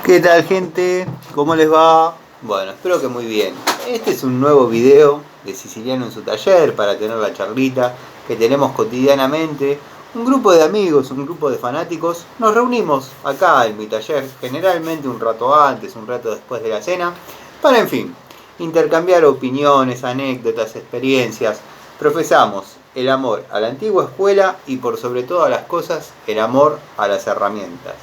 ¿Qué tal, gente? ¿Cómo les va? Bueno, espero que muy bien. Este es un nuevo video de Siciliano en su taller para tener la charlita que tenemos cotidianamente. Un grupo de amigos, un grupo de fanáticos, nos reunimos acá en mi taller, generalmente un rato antes, un rato después de la cena, para, en fin, intercambiar opiniones, anécdotas, experiencias. Profesamos el amor a la antigua escuela y, por sobre todas las cosas, el amor a las herramientas.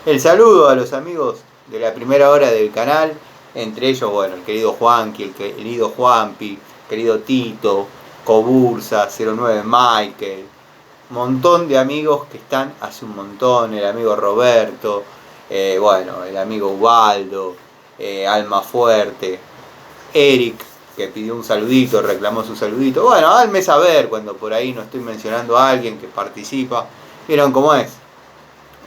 El saludo a los amigos de la primera hora del canal, entre ellos, bueno, el querido Juanqui, el querido Juanpi, el querido Tito, Cobursa, 09 Michael, montón de amigos que están hace un montón, el amigo Roberto, bueno, el amigo Ubaldo, Alma Fuerte, Eric, que pidió un saludito, reclamó su saludito. Bueno, háganme saber cuando por ahí no estoy mencionando a alguien que participa. ¿Vieron cómo es?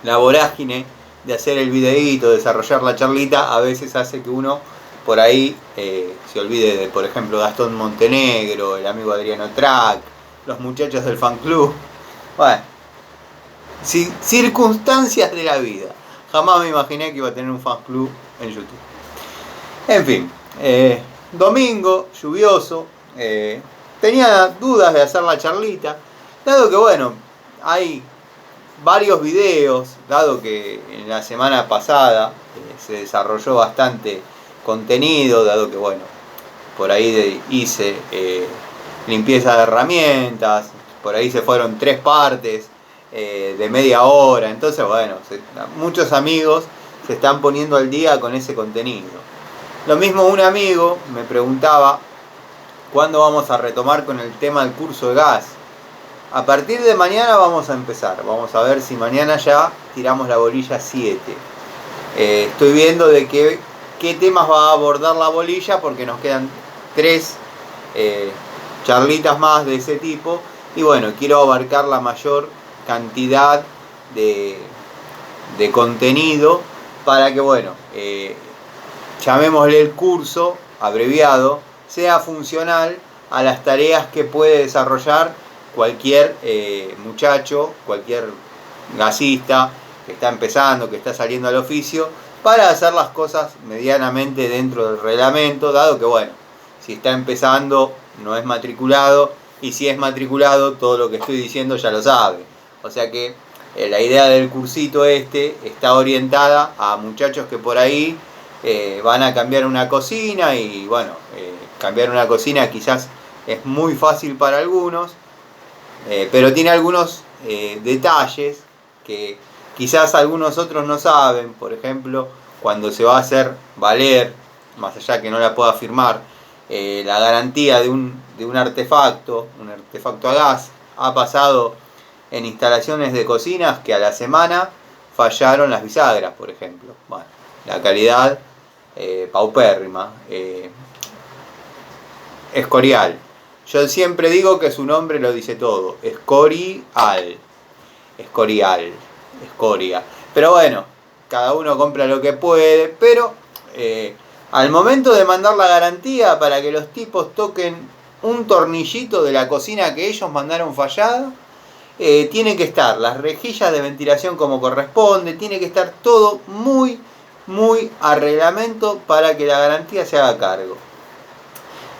La vorágine de hacer el videíto, desarrollar la charlita, a veces hace que uno por ahí se olvide de, por ejemplo, Gastón Montenegro, el amigo Adriano Track, los muchachos del fan club. Bueno, circunstancias de la vida. Jamás me imaginé que iba a tener un fan club en YouTube. En fin, domingo, lluvioso, tenía dudas de hacer la charlita, dado que, bueno, hay varios videos, dado que en la semana pasada se desarrolló bastante contenido, dado que, bueno, por ahí hice limpieza de herramientas, por ahí se fueron 3 partes de media hora, entonces, bueno, muchos amigos se están poniendo al día con ese contenido. Lo mismo, un amigo me preguntaba cuándo vamos a retomar con el tema del curso de gas. A partir de mañana vamos a empezar. Vamos a ver si mañana ya tiramos la bolilla 7. Estoy viendo de qué temas va a abordar la bolilla, porque nos quedan 3 charlitas más de ese tipo. Y bueno, quiero abarcar la mayor cantidad de contenido para que, bueno, llamémosle el curso abreviado, sea funcional a las tareas que puede desarrollar cualquier muchacho, cualquier gasista que está empezando, que está saliendo al oficio, para hacer las cosas medianamente dentro del reglamento, dado que, bueno, si está empezando no es matriculado, y si es matriculado todo lo que estoy diciendo ya lo sabe. O sea que la idea del cursito está orientada a muchachos que por ahí van a cambiar una cocina, y bueno, cambiar una cocina quizás es muy fácil para algunos, pero tiene algunos detalles que quizás algunos otros no saben. Por ejemplo, cuando se va a hacer valer, más allá que no la pueda firmar, la garantía de un artefacto a gas. Ha pasado en instalaciones de cocinas que a la semana fallaron las bisagras, por ejemplo. Bueno, la calidad paupérrima, escorial. Yo siempre digo que su nombre lo dice todo, escorial, escoria. Pero bueno, cada uno compra lo que puede, pero al momento de mandar la garantía para que los tipos toquen un tornillito de la cocina que ellos mandaron fallada, tiene que estar las rejillas de ventilación como corresponde, tiene que estar todo muy a reglamento para que la garantía se haga cargo.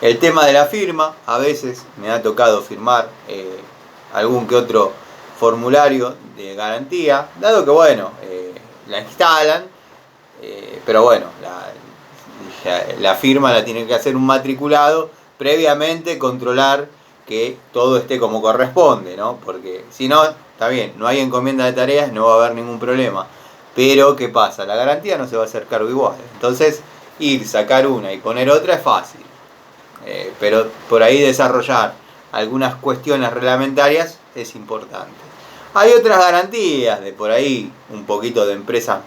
El tema de la firma, a veces me ha tocado firmar algún que otro formulario de garantía, dado que, bueno, la instalan, pero bueno, la firma la tiene que hacer un matriculado, previamente controlar que todo esté como corresponde, ¿no? Porque si no, está bien, no hay encomienda de tareas, no va a haber ningún problema. Pero, ¿qué pasa? La garantía no se va a hacer cargo igual. Entonces, sacar una y poner otra es fácil. Pero por ahí desarrollar algunas cuestiones reglamentarias es importante. Hay otras garantías de por ahí, un poquito de empresas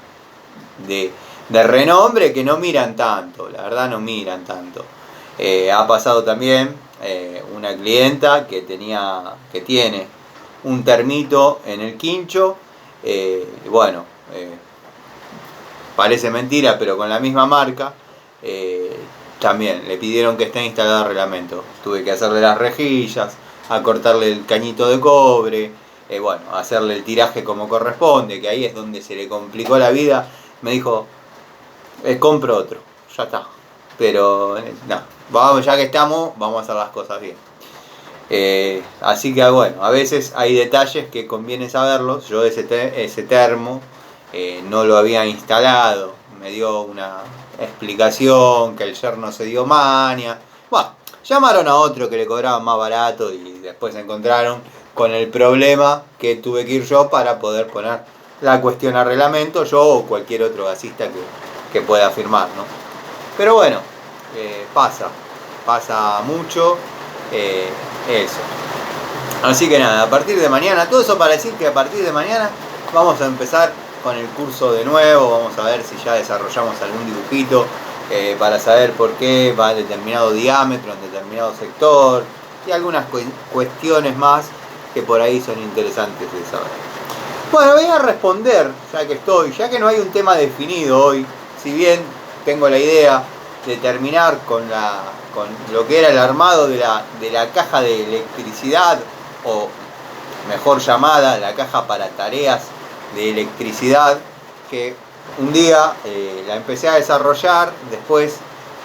de renombre, que no miran tanto, la verdad no miran tanto. Ha pasado también una clienta que tiene un termito en el quincho, bueno, parece mentira, pero con la misma marca, también le pidieron que esté instalado el reglamento. Tuve que hacerle las rejillas, acortarle el cañito de cobre, bueno, hacerle el tiraje como corresponde, que ahí es donde se le complicó la vida. Me dijo, compro otro, ya está. Pero no, vamos, ya que estamos, vamos a hacer las cosas bien. Así que bueno, a veces hay detalles que conviene saberlos. Yo ese termo no lo había instalado, me dio una explicación que el yerno se dio maña. Bueno, llamaron a otro que le cobraban más barato y después se encontraron con el problema que tuve que ir yo para poder poner la cuestión a reglamento, yo o cualquier otro gasista que pueda firmar, ¿no? Pero bueno, pasa mucho, eso. Así que nada, a partir de mañana, todo eso para decir que a partir de mañana vamos a empezar con el curso de nuevo, vamos a ver si ya desarrollamos algún dibujito para saber por qué va en determinado diámetro, en determinado sector y algunas cuestiones más que por ahí son interesantes de saber. Bueno, voy a responder, ya que no hay un tema definido hoy, si bien tengo la idea de terminar con lo que era el armado de la caja de electricidad, o mejor llamada la caja para tareas de electricidad, que un día la empecé a desarrollar, después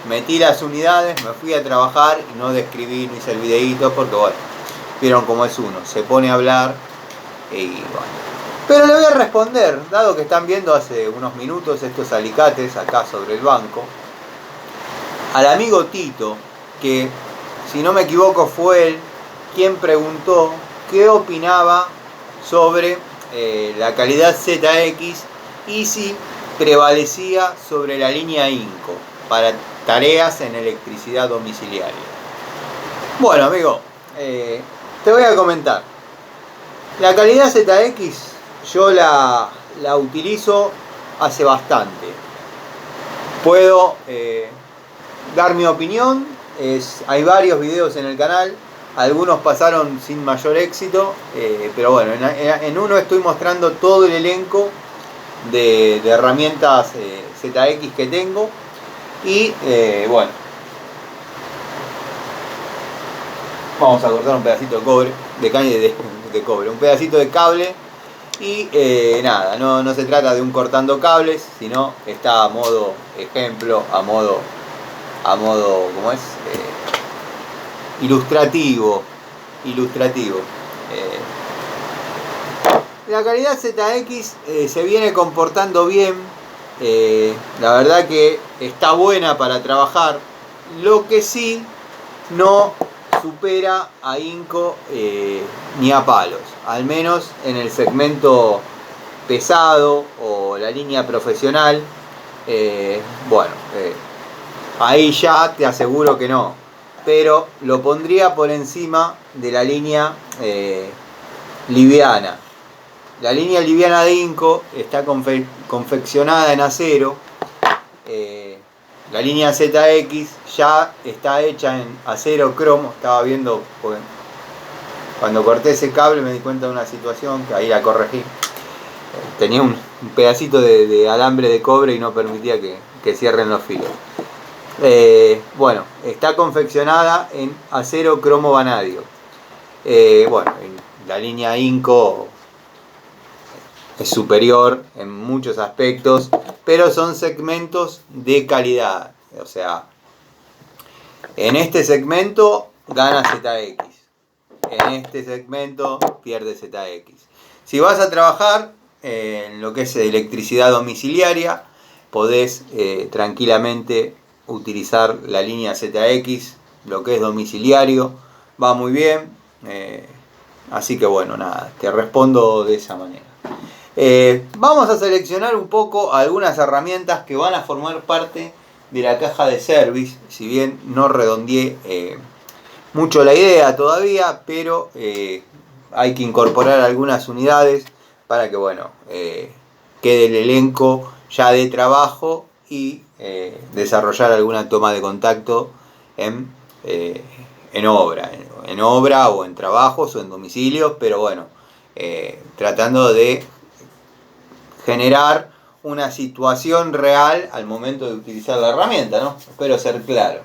metí las unidades, me fui a trabajar y no describí, no hice el videíto, porque bueno, vieron cómo es uno, se pone a hablar y bueno. Pero le voy a responder, dado que están viendo hace unos minutos estos alicates acá sobre el banco, al amigo Tito, que si no me equivoco fue él quien preguntó qué opinaba sobre la calidad ZX y si prevalecía sobre la línea INCO para tareas en electricidad domiciliaria. Bueno, amigo, te voy a comentar. La calidad ZX yo la utilizo hace bastante. Puedo dar mi opinión. Hay varios videos en el canal. Algunos pasaron sin mayor éxito. Pero bueno, en uno estoy mostrando todo el elenco de herramientas ZX que tengo. Y bueno, vamos a cortar un pedacito de cobre, de cobre, un pedacito de cable. Y nada, no se trata de un cortando cables, sino está a modo ejemplo, a modo ¿cómo es? Ilustrativo. La calidad ZX se viene comportando bien, la verdad que está buena para trabajar, lo que sí no supera a INCO ni a palos, al menos en el segmento pesado o la línea profesional. Bueno, ahí ya te aseguro que no, pero lo pondría por encima de la línea liviana. La línea liviana de INCO está confeccionada en acero. La línea ZX ya está hecha en acero cromo. Estaba viendo, cuando corté ese cable me di cuenta de una situación que ahí la corregí. Tenía un pedacito de alambre de cobre y no permitía que cierren los filos. Bueno, está confeccionada en acero cromo vanadio. Bueno, la línea INCO es superior en muchos aspectos, pero son segmentos de calidad. O sea, en este segmento gana ZX, en este segmento pierde ZX. Si vas a trabajar en lo que es electricidad domiciliaria, podés tranquilamente utilizar la línea ZX, lo que es domiciliario, va muy bien. Así que bueno, nada, te respondo de esa manera. Vamos a seleccionar un poco algunas herramientas que van a formar parte de la caja de service, si bien no redondeé mucho la idea todavía, pero hay que incorporar algunas unidades para que bueno, quede el elenco ya de trabajo y desarrollar alguna toma de contacto en obra o en trabajos o en domicilios, pero bueno, tratando de generar una situación real al momento de utilizar la herramienta, ¿no? Espero ser claro.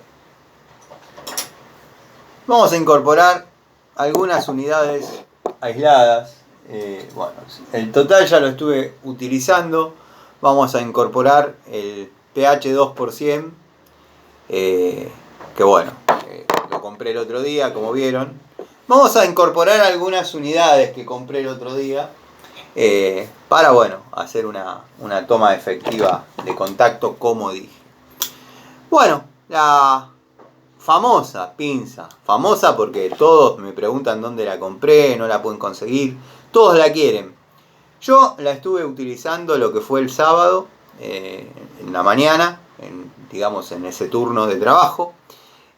Vamos a incorporar algunas unidades aisladas Bueno, el total ya lo estuve utilizando. Vamos a incorporar el pH 2%, que bueno, lo compré el otro día, como vieron. Vamos a incorporar algunas unidades que compré el otro día, para bueno, hacer una toma efectiva de contacto, como dije. Bueno, la famosa pinza, famosa porque todos me preguntan dónde la compré, no la pueden conseguir, todos la quieren. Yo la estuve utilizando lo que fue el sábado, en la mañana, digamos en ese turno de trabajo.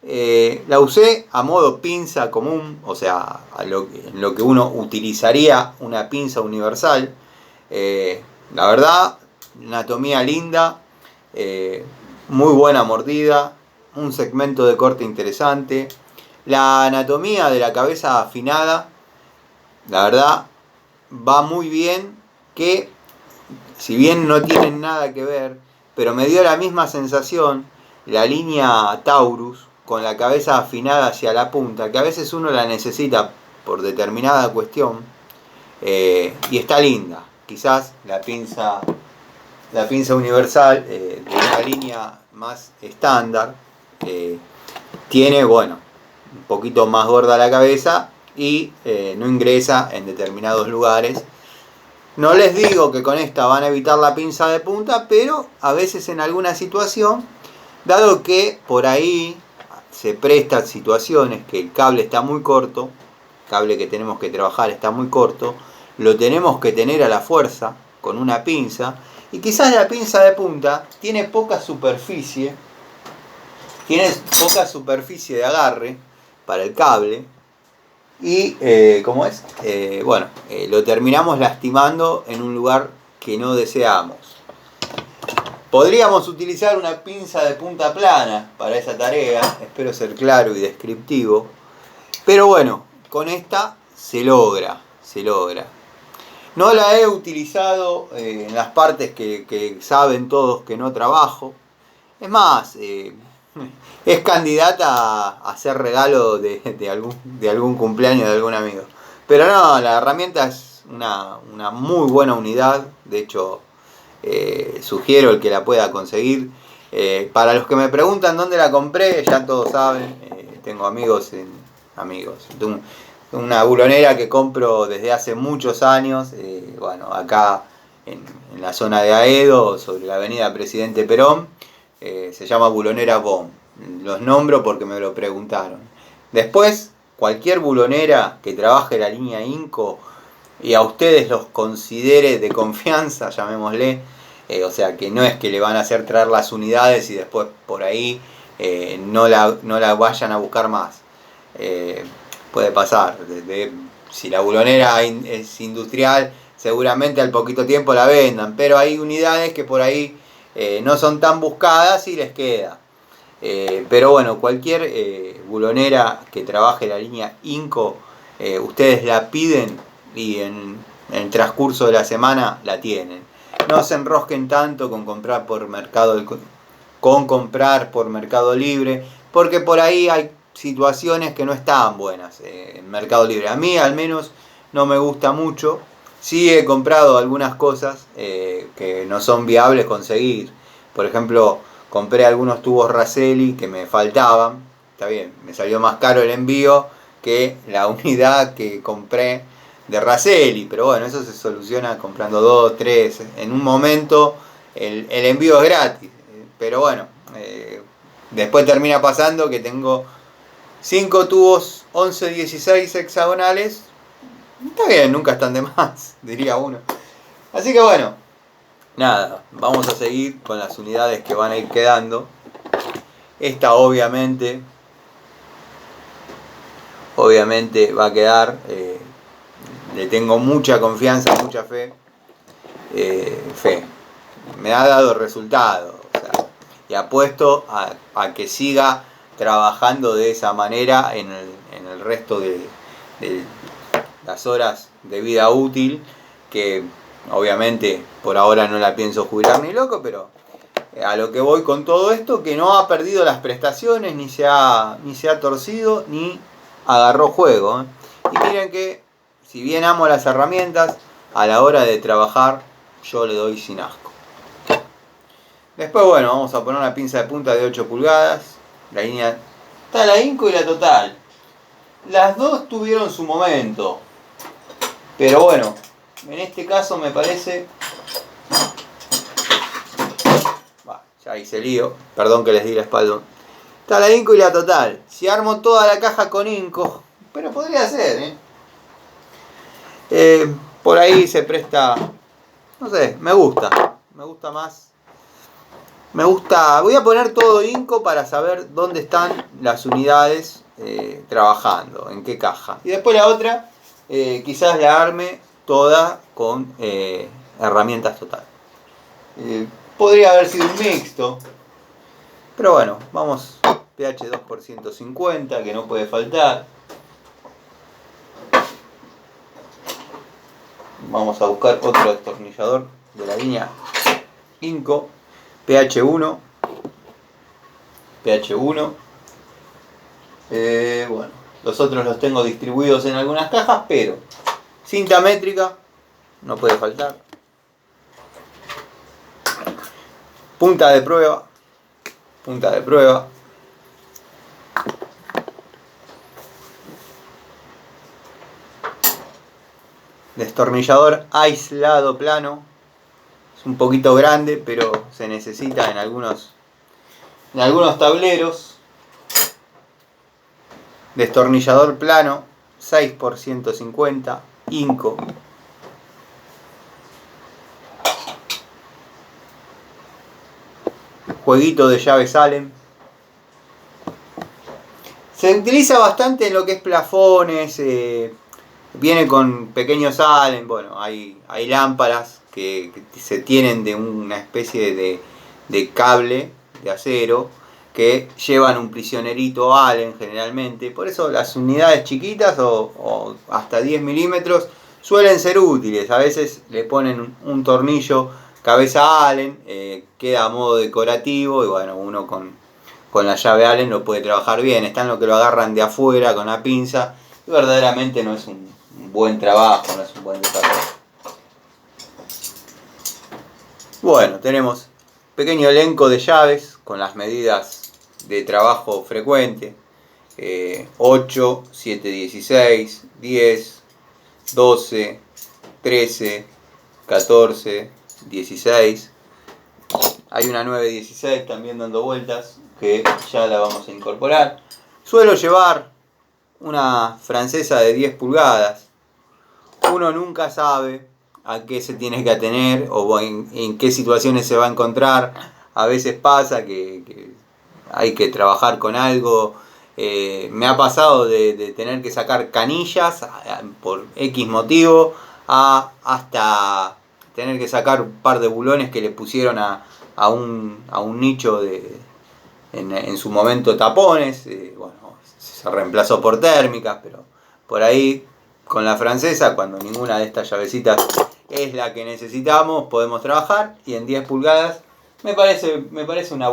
La usé a modo pinza común, o sea, en lo que uno utilizaría una pinza universal. La verdad, anatomía linda, muy buena mordida, un segmento de corte interesante. La anatomía de la cabeza afinada, la verdad, va muy bien, que si bien no tienen nada que ver, pero me dio la misma sensación la línea Taurus con la cabeza afinada hacia la punta, que a veces uno la necesita por determinada cuestión, y está linda. Quizás la pinza universal, de una línea más estándar, tiene, bueno, un poquito más gorda la cabeza y no ingresa en determinados lugares. No les digo que con esta van a evitar la pinza de punta, pero a veces en alguna situación, dado que por ahí se prestan situaciones que el cable está muy corto, el cable que tenemos que trabajar está muy corto, lo tenemos que tener a la fuerza con una pinza, y quizás la pinza de punta tiene poca superficie de agarre para el cable, y ¿cómo es? Lo terminamos lastimando en un lugar que no deseamos. Podríamos utilizar una pinza de punta plana para esa tarea, espero ser claro y descriptivo, pero bueno, con esta se logra. No la he utilizado en las partes que saben todos que no trabajo. Es más, es candidata a hacer regalo de algún cumpleaños de algún amigo. Pero no, la herramienta es una muy buena unidad. De hecho, sugiero el que la pueda conseguir. Para los que me preguntan dónde la compré, ya todos saben. Tengo amigos. Una bulonera que compro desde hace muchos años. Acá en la zona de Aedo, sobre la avenida Presidente Perón. Se llama Bulonera BOM. Los nombro porque me lo preguntaron. Después, cualquier bulonera que trabaje la línea INCO y a ustedes los considere de confianza, llamémosle, o sea que no es que le van a hacer traer las unidades y después por ahí no la vayan a buscar más. Puede pasar. Si la bulonera es industrial, seguramente al poquito tiempo la vendan, pero hay unidades que por ahí no son tan buscadas y les queda. Pero bueno, cualquier bulonera que trabaje la línea INCO, ustedes la piden y en el transcurso de la semana la tienen. No se enrosquen tanto con comprar por Mercado Libre, porque por ahí hay situaciones que no están buenas en Mercado Libre. A mí al menos no me gusta mucho. Sí he comprado algunas cosas que no son viables conseguir. Por ejemplo, compré algunos tubos Raselli que me faltaban. Está bien, me salió más caro el envío que la unidad que compré de Raselli. Pero bueno, eso se soluciona comprando 2, 3. En un momento el envío es gratis. Pero bueno, después termina pasando que tengo 5 tubos 11-16 hexagonales. Está bien, nunca están de más, diría uno. Así que bueno, nada, vamos a seguir con las unidades que van a ir quedando. Esta obviamente va a quedar. Le tengo mucha confianza, mucha fe. Me ha dado resultado. O sea, y apuesto a que siga trabajando de esa manera en el resto de las horas de vida útil, que obviamente por ahora no la pienso jubilar ni loco, pero a lo que voy con todo esto, que no ha perdido las prestaciones, ni se ha torcido, ni agarró juego. Y miren que si bien amo las herramientas, a la hora de trabajar yo le doy sin asco. Después, bueno, vamos a poner una pinza de punta de 8 pulgadas. La línea está la Inco y la Total. Las dos tuvieron su momento. Pero bueno, en este caso me parece... Ya hice lío, perdón que les di la espalda. Está la Inco y la Total. Si armo toda la caja con Inco, pero podría ser, por ahí se presta, no sé, me gusta más. Voy a poner todo Inco para saber dónde están las unidades trabajando, en qué caja. Y después la otra, quizás la arme toda con herramientas Total. Podría haber sido un mixto, pero bueno, vamos pH 2 por 150, que no puede faltar. Vamos a buscar otro destornillador de la línea Inco, pH 1. Bueno, los otros los tengo distribuidos en algunas cajas, pero cinta métrica no puede faltar. Punta de prueba. Destornillador aislado plano. Es un poquito grande, pero se necesita en algunos tableros. Destornillador plano 6 por 150 Inco. Jueguito de llaves Allen. Se utiliza bastante en lo que es plafones. Viene con pequeños Allen. Bueno, hay lámparas que se tienen de una especie de cable de acero que llevan un prisionerito Allen generalmente. Por eso las unidades chiquitas o hasta 10 milímetros suelen ser útiles. A veces le ponen un tornillo cabeza Allen, queda a modo decorativo y bueno, uno con la llave Allen lo puede trabajar bien. Están los que lo agarran de afuera con la pinza y verdaderamente no es un buen trabajo, no es un buen desarrollo. Bueno, tenemos pequeño elenco de llaves con las medidas de trabajo frecuente. 8, 7, 16, 10, 12, 13, 14, 16. Hay una 916 también dando vueltas que ya la vamos a incorporar. Suelo llevar una francesa de 10 pulgadas. Uno nunca sabe a qué se tiene que atener o en qué situaciones se va a encontrar. A veces pasa que hay que trabajar con algo. Me ha pasado de tener que sacar canillas por X motivo hasta tener que sacar un par de bulones que le pusieron a un nicho en su momento tapones. Bueno, se reemplazó por térmicas, pero por ahí con la francesa, cuando ninguna de estas llavecitas es la que necesitamos, podemos trabajar, y en 10 pulgadas me parece una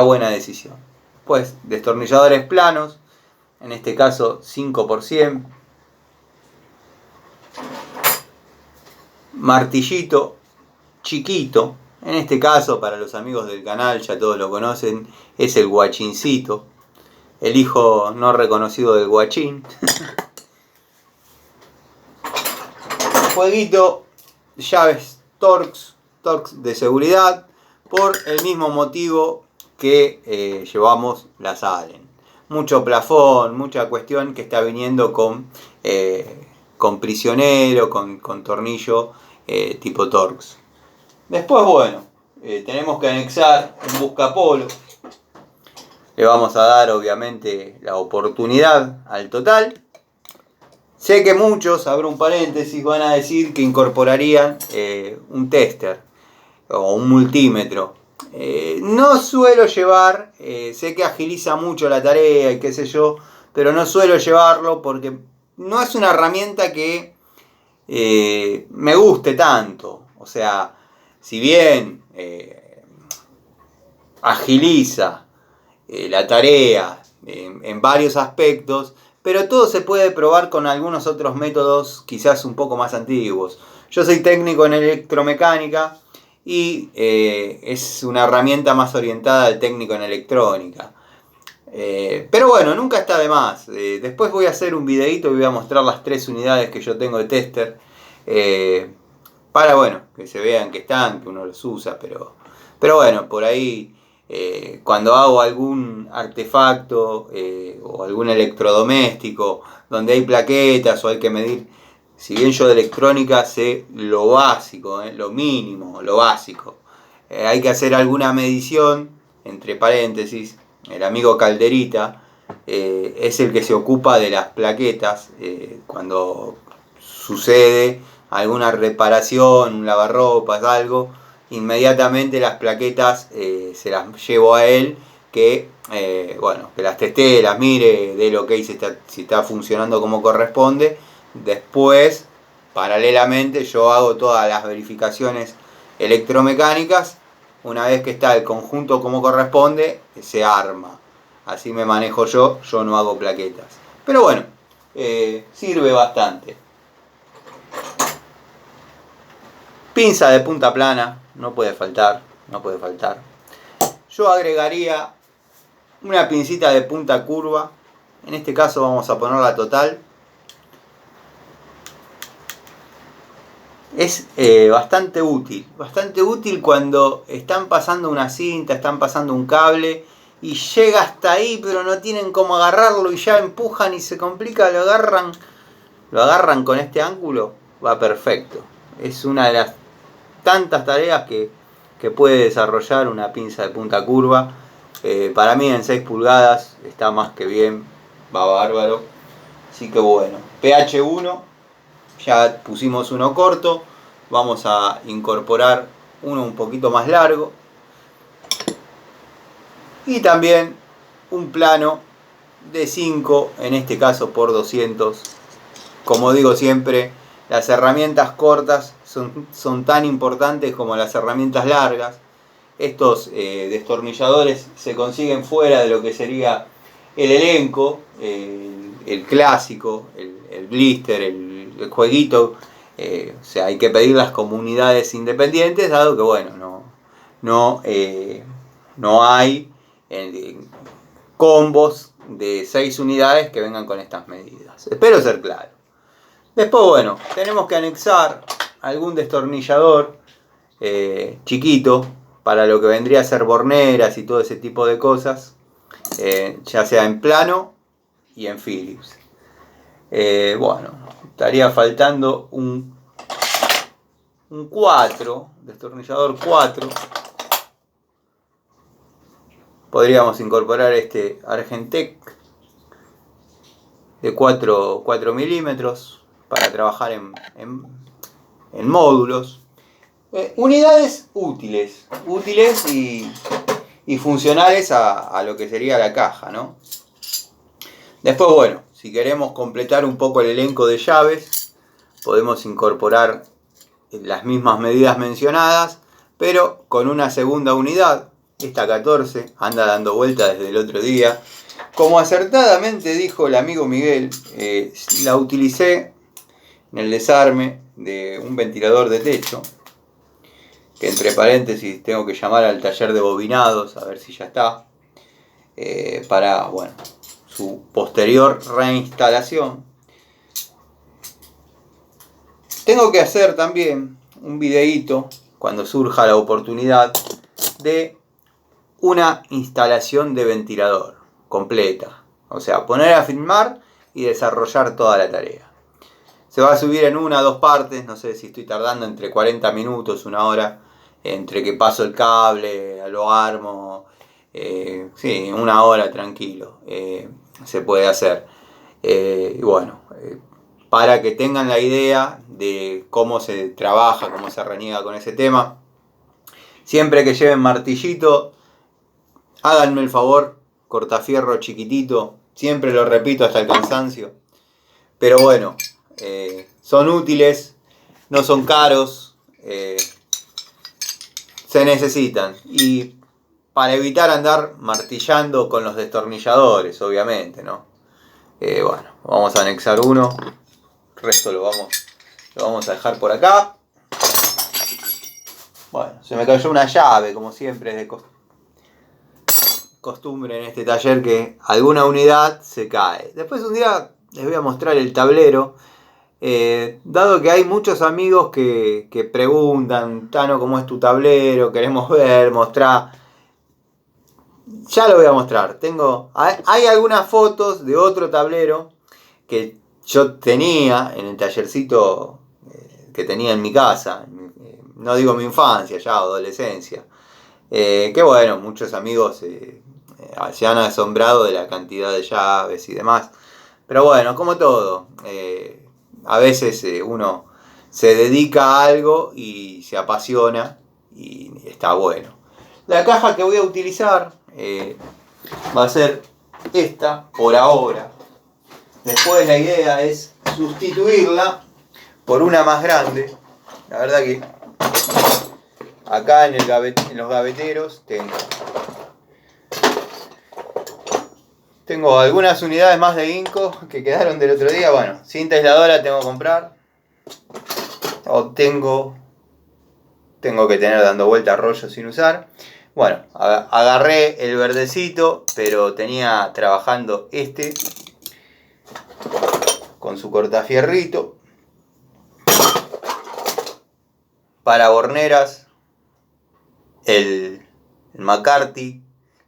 buena decisión. Pues destornilladores planos, en este caso 5 por 100. Martillito chiquito, en este caso para los amigos del canal ya todos lo conocen, es el guachincito, el hijo no reconocido del guachín. Jueguito, llaves Torx de seguridad, por el mismo motivo que llevamos las Allen. Mucho plafón, mucha cuestión que está viniendo con prisionero, con tornillo tipo Torx. Después, bueno, tenemos que anexar un buscapolo. Le vamos a dar obviamente la oportunidad al Total. Sé que muchos, abro un paréntesis, van a decir que incorporarían un tester o un multímetro. No suelo llevar, sé que agiliza mucho la tarea y qué sé yo, pero no suelo llevarlo porque no es una herramienta que me guste tanto. O sea, si bien agiliza la tarea en varios aspectos, pero todo se puede probar con algunos otros métodos quizás un poco más antiguos. Yo soy técnico en electromecánica y es una herramienta más orientada al técnico en electrónica. Pero bueno, nunca está de más. Después voy a hacer un videito y voy a mostrar las 3 unidades que yo tengo de tester. Para bueno, que se vean que están, que uno los usa. Pero bueno, por ahí cuando hago algún artefacto o algún electrodoméstico donde hay plaquetas o hay que medir. Si bien yo de electrónica sé lo básico, lo mínimo, lo básico. Hay que hacer alguna medición, entre paréntesis. El amigo Calderita es el que se ocupa de las plaquetas cuando sucede alguna reparación, un lavarropas, algo. Inmediatamente las plaquetas se las llevo a él que que las testee, las mire, dé el ok si está funcionando como corresponde. Después, paralelamente, yo hago todas las verificaciones electromecánicas. Una vez que está el conjunto como corresponde, se arma. Así me manejo yo no hago plaquetas. Pero bueno, sirve bastante. Pinza de punta plana, no puede faltar, no puede faltar. Yo agregaría una pincita de punta curva. En este caso vamos a poner la total. Es bastante útil cuando están pasando una cinta, están pasando un cable y llega hasta ahí pero no tienen cómo agarrarlo y ya empujan y se complica, lo agarran con este ángulo, va perfecto. Es una de las tantas tareas que puede desarrollar una pinza de punta curva. Para mí en 6 pulgadas está más que bien, va bárbaro. Así que bueno, pH 1, ya pusimos uno corto, vamos a incorporar uno un poquito más largo. Y también un plano de 5, en este caso por 200. Como digo siempre, las herramientas cortas son tan importantes como las herramientas largas. Estos destornilladores se consiguen fuera de lo que sería el elenco, el clásico, el blister, el jueguito. O sea, hay que pedir las comunidades independientes, dado que bueno, no hay combos de 6 unidades que vengan con estas medidas. Espero ser claro. Después, bueno, tenemos que anexar algún destornillador chiquito para lo que vendría a ser borneras y todo ese tipo de cosas, ya sea en plano y en Phillips. Bueno, estaría faltando un 4, destornillador 4. Podríamos incorporar este Argentec de 4 milímetros para trabajar en módulos. Unidades útiles y funcionales a lo que sería la caja, ¿no? Después, bueno, si queremos completar un poco el elenco de llaves, podemos incorporar las mismas medidas mencionadas, pero con una segunda unidad. Esta 14 anda dando vuelta desde el otro día. Como acertadamente dijo el amigo Miguel, la utilicé en el desarme de un ventilador de techo, que entre paréntesis tengo que llamar al taller de bobinados a ver si ya está, para bueno, su posterior reinstalación. Tengo que hacer también un videíto cuando surja la oportunidad de una instalación de ventilador completa, o sea, poner a filmar y desarrollar toda la tarea. Se va a subir en 1 o 2 partes, no sé si estoy tardando entre 40 minutos, 1 hora, entre que paso el cable, lo armo, sí, 1 hora tranquilo, se puede hacer. Y bueno, para que tengan la idea de cómo se trabaja, cómo se reniega con ese tema, siempre que lleven martillito, háganme el favor, cortafierro chiquitito, siempre lo repito hasta el cansancio, pero bueno, son útiles, no son caros, se necesitan. Y para evitar andar martillando con los destornilladores, obviamente, ¿no? Bueno, vamos a anexar uno. El resto lo vamos a dejar por acá. Bueno, se me cayó una llave, como siempre, es de costumbre en este taller que alguna unidad se cae. Después un día les voy a mostrar el tablero. Dado que hay muchos amigos que preguntan, Tano, ¿cómo es tu tablero? Queremos ver, mostrar. Ya lo voy a mostrar. Hay algunas fotos de otro tablero que yo tenía en el tallercito que tenía en mi casa. No digo mi infancia, ya adolescencia. Que bueno, muchos amigos se han asombrado de la cantidad de llaves y demás. Pero bueno, como todo, a veces uno se dedica a algo y se apasiona y está bueno. La caja que voy a utilizar va a ser esta por ahora. Después la idea es sustituirla por una más grande. La verdad que acá en los gaveteros tengo algunas unidades más de Inco que quedaron del otro día. Bueno, cinta aisladora tengo que comprar. O tengo que tener dando vuelta rollo sin usar. Bueno, agarré el verdecito, pero tenía trabajando este con su cortafierrito. Para borneras, el McCarthy.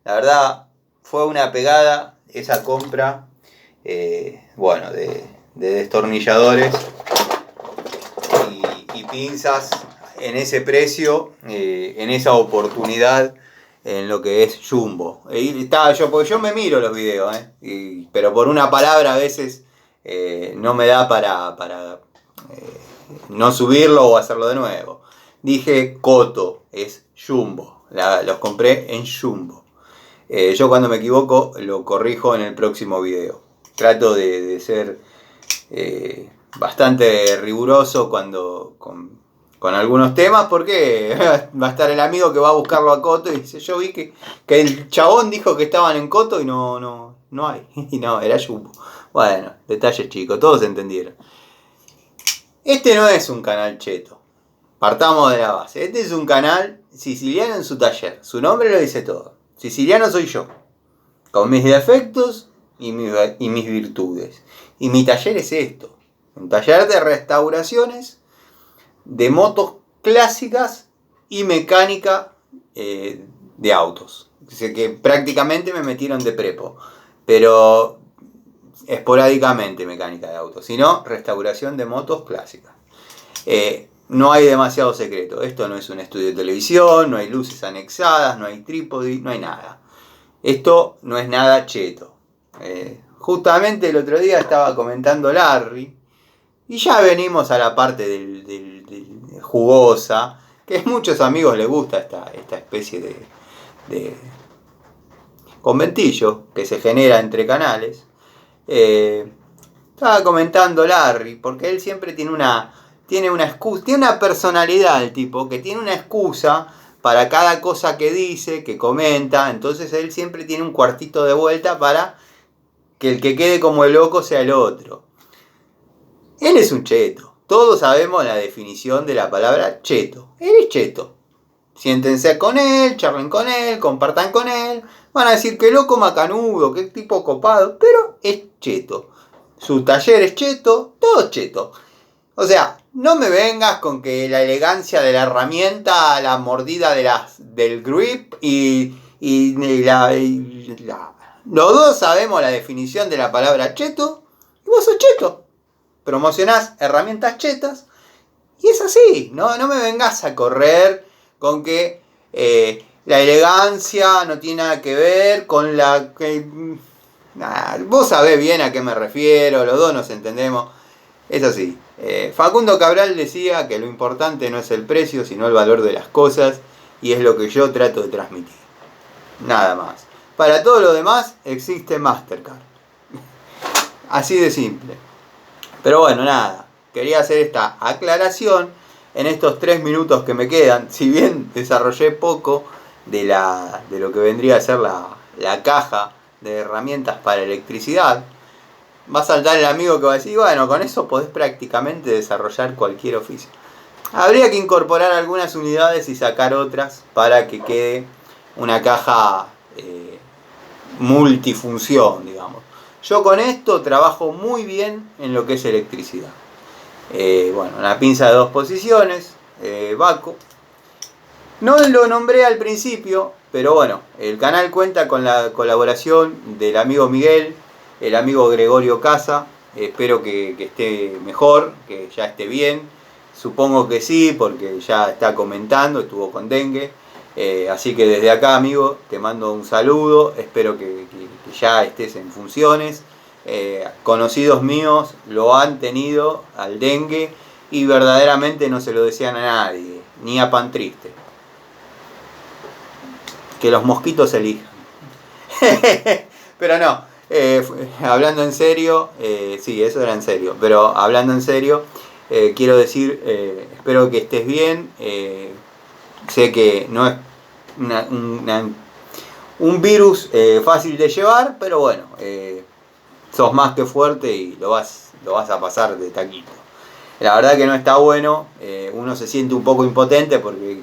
La verdad, fue una pegada esa compra, bueno, de destornilladores y pinzas en ese precio, en esa oportunidad, en lo que es Jumbo. Porque yo me miro los videos, pero por una palabra a veces no me da para no subirlo o hacerlo de nuevo. Dije Coto, es Jumbo. Los compré en Jumbo. Yo cuando me equivoco lo corrijo en el próximo video. Trato de ser bastante riguroso con algunos temas, porque va a estar el amigo que va a buscarlo a Coto y dice, yo vi que el chabón dijo que estaban en Coto y no hay. Y no, era Jumbo. Bueno, detalles chicos, todos entendieron. Este no es un canal cheto. Partamos de la base. Este es un canal siciliano en su taller. Su nombre lo dice todo. Siciliano soy yo, con mis defectos y mis virtudes. Y mi taller es esto. Un taller de restauraciones de motos clásicas y mecánica de autos. Que prácticamente me metieron de prepo. Pero esporádicamente mecánica de autos. Sino restauración de motos clásicas. No hay demasiado secreto. Esto no es un estudio de televisión, no hay luces anexadas, no hay trípode, no hay nada. Esto no es nada cheto. Justamente el otro día estaba comentando Larry, y ya venimos a la parte del jugosa, que a muchos amigos les gusta esta especie de conventillo que se genera entre canales. Estaba comentando Larry, porque él siempre tiene una excusa, tiene una personalidad el tipo, que tiene una excusa para cada cosa que dice, que comenta. Entonces él siempre tiene un cuartito de vuelta para que el que quede como el loco sea el otro. Él es un cheto. Todos sabemos la definición de la palabra cheto. Él es cheto. Siéntense con él, charlen con él, compartan con él. Van a decir que loco macanudo, que tipo copado, pero es cheto. Su taller es cheto, todo es cheto. O sea, no me vengas con que la elegancia de la herramienta, la mordida del grip los dos sabemos la definición de la palabra cheto y vos sos cheto. Promocionás herramientas chetas y es así. No me vengas a correr con que la elegancia no tiene nada que ver con la... vos sabés bien a qué me refiero, los dos nos entendemos. Es así. Facundo Cabral decía que lo importante no es el precio, sino el valor de las cosas, y es lo que yo trato de transmitir. Nada más. Para todo lo demás existe Mastercard. Así de simple. Pero bueno, nada. Quería hacer esta aclaración en estos 3 minutos que me quedan. Si bien desarrollé poco de lo que vendría a ser la caja de herramientas para electricidad, va a saltar el amigo que va a decir, bueno, con eso podés prácticamente desarrollar cualquier oficio. Habría que incorporar algunas unidades y sacar otras para que quede una caja multifunción, digamos. Yo con esto trabajo muy bien en lo que es electricidad. Bueno, una pinza de 2 posiciones, Baco. No lo nombré al principio, pero bueno, el canal cuenta con la colaboración del amigo Miguel, el amigo Gregorio Casa. Espero que esté mejor, que ya esté bien. Supongo que sí, porque ya está comentando, estuvo con dengue. Así que desde acá, amigo, te mando un saludo. Espero que ya estés en funciones. Conocidos míos lo han tenido al dengue y verdaderamente no se lo decían a nadie, ni a pan triste. Que los mosquitos elijan. Pero no, hablando en serio, sí, eso era en serio, pero hablando en serio, quiero decir, espero que estés bien. Sé que no es un virus fácil de llevar, pero bueno, sos más que fuerte y lo vas a pasar de taquito. La verdad que no está bueno, uno se siente un poco impotente porque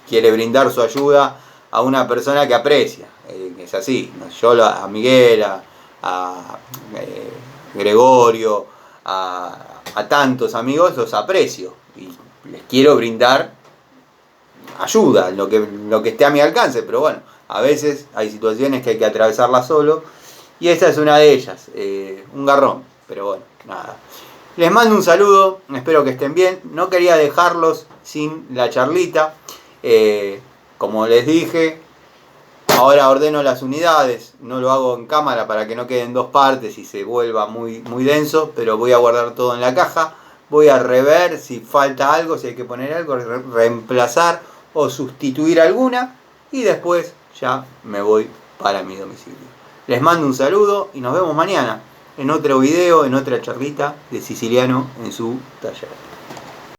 quiere brindar su ayuda a una persona que aprecia, es así. Yo a Miguel, a Gregorio, a tantos amigos los aprecio y les quiero brindar ayuda, lo que esté a mi alcance, pero bueno, a veces hay situaciones que hay que atravesarlas solo y esta es una de ellas, un garrón, pero bueno, nada. Les mando un saludo, espero que estén bien. No quería dejarlos sin la charlita. Como les dije, ahora ordeno las unidades. No lo hago en cámara para que no queden 2 partes y se vuelva muy, muy denso, pero voy a guardar todo en la caja. Voy a rever si falta algo, si hay que poner algo, reemplazar o sustituir alguna. Y después ya me voy para mi domicilio. Les mando un saludo y nos vemos mañana en otro video, en otra charlita de Siciliano en su taller.